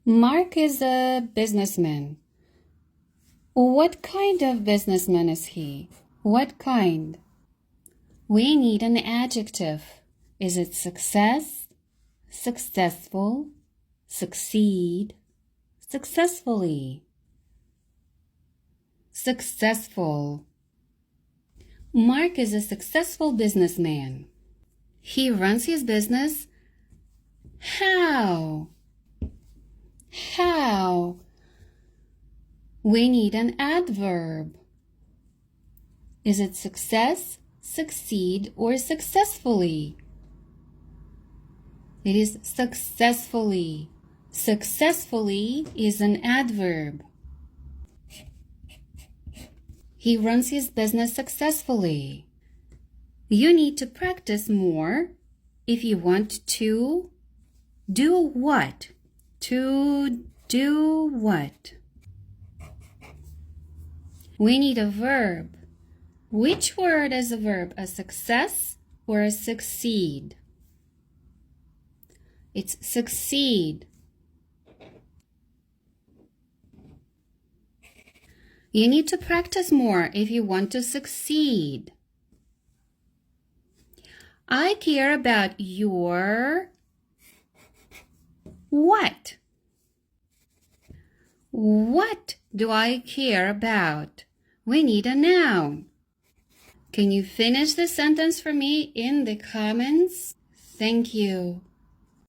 Mark is a businessman. What kind of businessman is he? What kind? We need an adjective. Is it success, successful, succeed, successfully? Successful. Mark is a successful businessman. He runs his business. How? How? We need an adverb. Is it success, succeed, or successfully? It is successfully. Successfully is an adverb. He runs his business successfully. You need to practice more if you want to do what? To do what? We need a verb. Which word is a verb? A success or a succeed? It's succeed. You need to practice more if you want to succeed. I care about your what? What do I care about? We need a noun. Can you finish the sentence for me in the comments? Thank you.